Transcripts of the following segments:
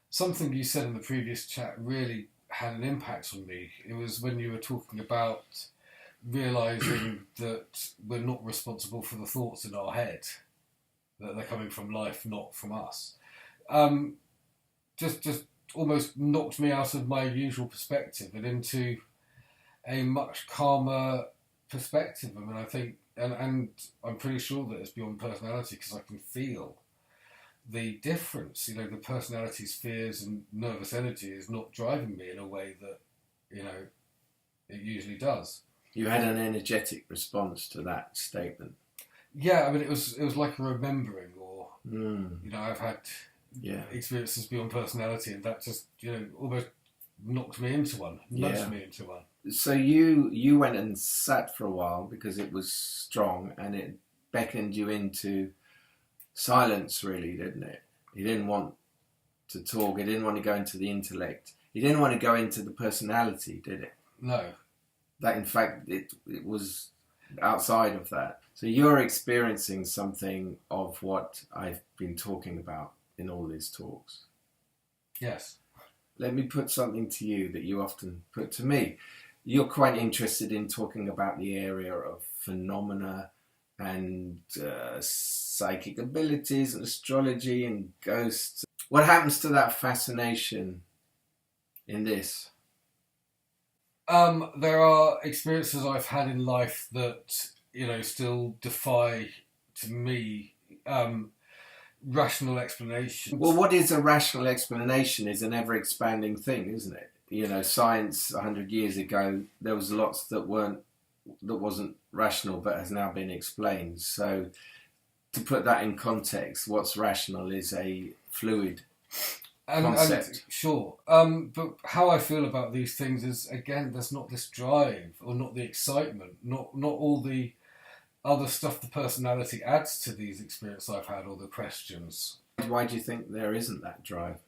Something you said in the previous chat really had an impact on me. It was when you were talking about realizing that we're not responsible for the thoughts in our head, that they're coming from life, not from us. Um, just almost knocked me out of my usual perspective and into a much calmer perspective. I mean, I think, and I'm pretty sure that it's beyond personality because I can feel the difference. You know, the personality's fears and nervous energy is not driving me in a way that, you know, it usually does. You had an energetic response to that statement. Yeah, I mean, it was like a remembering, or you know, I've had experiences beyond personality, and that just almost knocked me into one, nudged me into one. So you went and sat for a while because it was strong, and it beckoned you into silence, really, didn't it? He didn't want to talk. He didn't want to go into the intellect. He didn't want to go into the personality, did it? No. That, in fact, it was outside of that. So you're experiencing something of what I've been talking about in all these talks. Yes. Let me put something to you that you often put to me. You're quite interested in talking about the area of phenomena and psychic abilities and astrology and ghosts. What happens to that fascination in this? There are experiences I've had in life that, still defy, to me, rational explanation. Well, what is a rational explanation is an ever-expanding thing, isn't it? You know, science 100 years ago, there was lots that wasn't rational but has now been explained. So to put that in context, what's rational is a fluid concept. Sure. But how I feel about these things is, again, there's not this drive or not the excitement, not all the other stuff the personality adds to these experiences I've had or the questions. Why do you think there isn't that drive?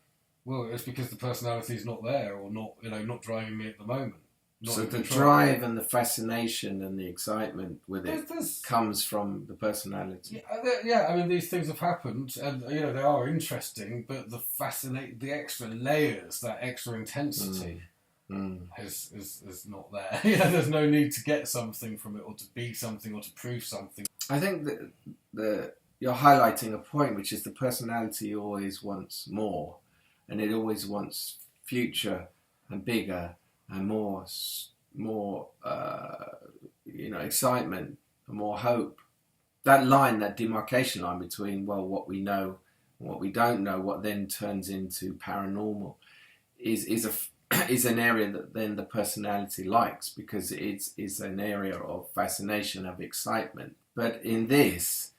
Well, it's because the personality is not there, or not driving me at the moment. So the drive and the fascination and the excitement with it comes from the personality. Yeah, I mean, these things have happened, and they are interesting, but the extra layers, that extra intensity, is not there. There's no need to get something from it, or to be something, or to prove something. I think that you're highlighting a point, which is the personality always wants more, and it always wants future and bigger and more excitement and more hope. That line, that demarcation line between, what we know and what we don't know, what then turns into paranormal, is an area that then the personality likes, because it's an area of fascination, of excitement. But in this,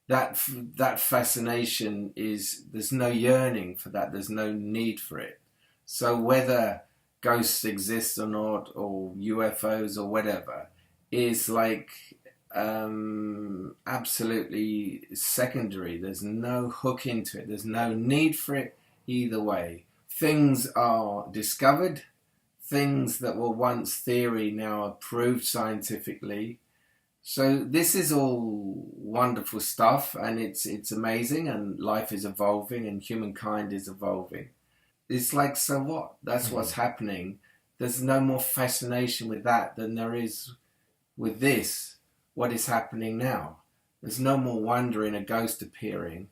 that fascination there's no yearning for that, there's no need for it. So whether ghosts exist or not, or UFOs or whatever, is like absolutely secondary. There's no hook into it. There's no need for it either way. Things are discovered. Things that were once theory now are proved scientifically. So this is all wonderful stuff, and it's amazing, and life is evolving, and humankind is evolving. It's like, so what? That's what's happening. There's no more fascination with that than there is with this, what is happening now. There's no more wonder in a ghost appearing,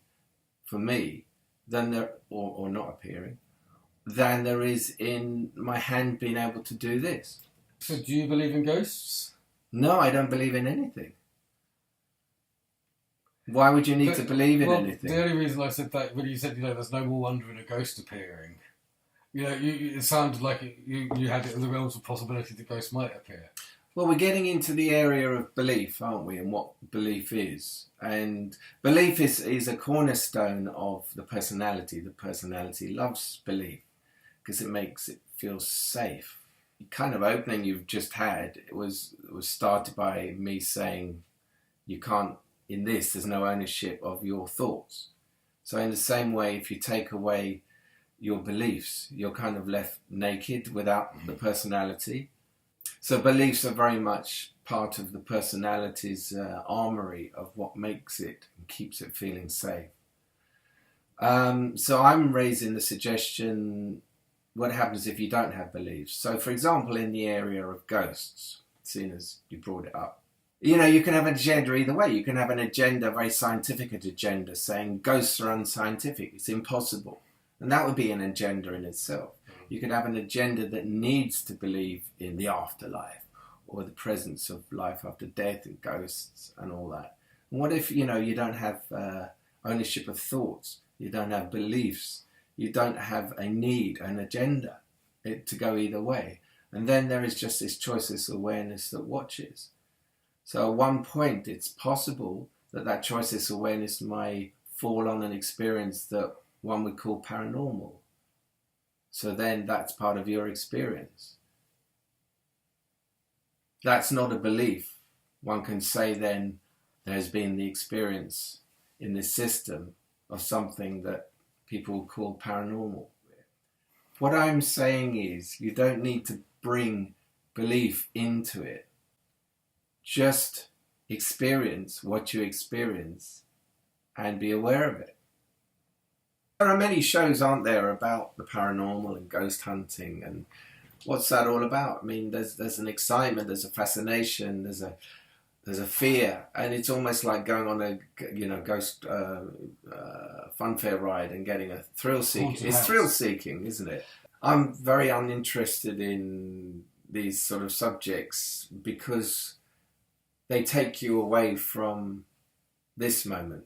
for me, than there, or not appearing, than there is in my hand being able to do this. So do you believe in ghosts? No, I don't believe in anything. Why would you need to believe in anything? The only reason I said that, when you said, there's no more wonder in a ghost appearing, it sounded like you had it in the realms of possibility that ghosts might appear. Well, we're getting into the area of belief, aren't we, and what belief is. And belief is a cornerstone of the personality. The personality loves belief because it makes it feel safe. The kind of opening you've just had was started by me saying, you can't, in this, there's no ownership of your thoughts. So in the same way, if you take away your beliefs, you're kind of left naked without the personality. So beliefs are very much part of the personality's armory of what makes it and keeps it feeling safe. So I'm raising the suggestion, what happens if you don't have beliefs? So, for example, in the area of ghosts, seeing as you brought it up, you can have an agenda either way. You can have an agenda, a very scientific agenda, saying ghosts are unscientific, it's impossible. And that would be an agenda in itself. You could have an agenda that needs to believe in the afterlife or the presence of life after death and ghosts and all that. And what if, you don't have ownership of thoughts, you don't have beliefs, you don't have a need, an agenda to go either way. And then there is just this choice, this awareness that watches. So at one point, it's possible that choice, this awareness may fall on an experience that one would call paranormal. So then that's part of your experience. That's not a belief. One can say then there's been the experience in this system of something that people call paranormal. What I'm saying is you don't need to bring belief into it. Just experience what you experience and be aware of it. There are many shows, aren't there, about the paranormal and ghost hunting, and what's that all about? I mean, there's an excitement, there's a fascination, there's a fear, and it's almost like going on a ghost funfair ride and getting a thrill seeking. It's thrill seeking, isn't it? I'm very uninterested in these sort of subjects because they take you away from this moment.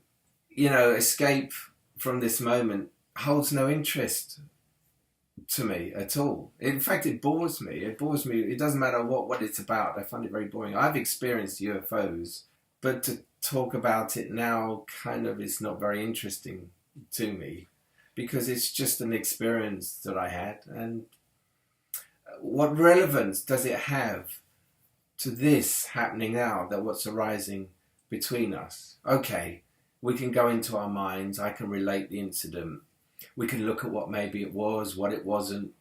Escape from this moment holds no interest to me at all. In fact, it bores me. It doesn't matter what it's about. I find it very boring. I've experienced UFOs, but to talk about it now kind of is not very interesting to me because it's just an experience that I had. And what relevance does it have to this happening now, that what's arising between us? Okay, we can go into our minds. I can relate the incident. We can look at what maybe it was, what it wasn't,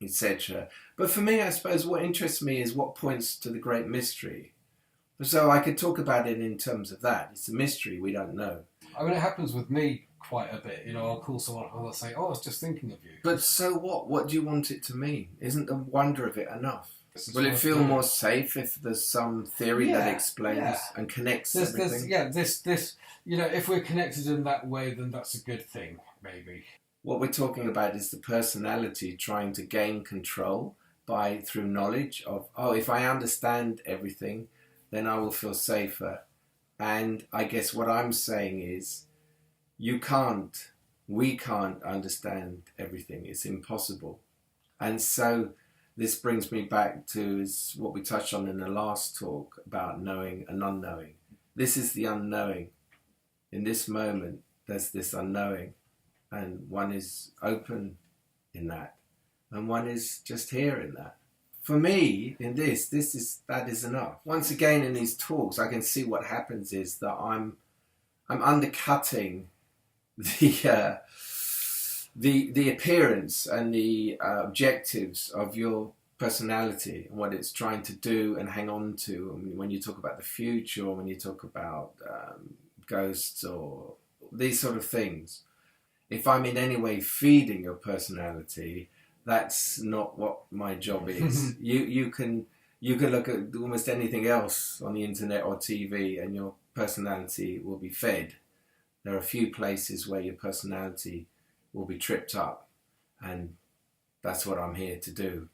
etc. But for me, I suppose what interests me is what points to the great mystery. So I could talk about it in terms of that. It's a mystery, we don't know. I mean, it happens with me quite a bit. I'll call someone and I'll say, "Oh, I was just thinking of you." But so what? What do you want it to mean? Isn't the wonder of it enough? Will it feel more safe if there's some theory that explains and connects everything? If we're connected in that way, then that's a good thing, maybe. What we're talking about is the personality trying to gain control through knowledge of, if I understand everything, then I will feel safer. And I guess what I'm saying is, we can't understand everything. It's impossible. And so this brings me back to what we touched on in the last talk about knowing and unknowing. This is the unknowing. In this moment, there's this unknowing, and one is open in that, and one is just here in that. For me, in that is enough. Once again, in these talks, I can see what happens is that I'm undercutting the appearance and the objectives of your personality and what it's trying to do and hang on to. I mean, when you talk about the future, or when you talk about ghosts or these sort of things, if I'm in any way feeding your personality, that's not what my job is. You can look at almost anything else on the internet or TV, and your personality will be fed. There are a few places where your personality will be tripped up, and that's what I'm here to do.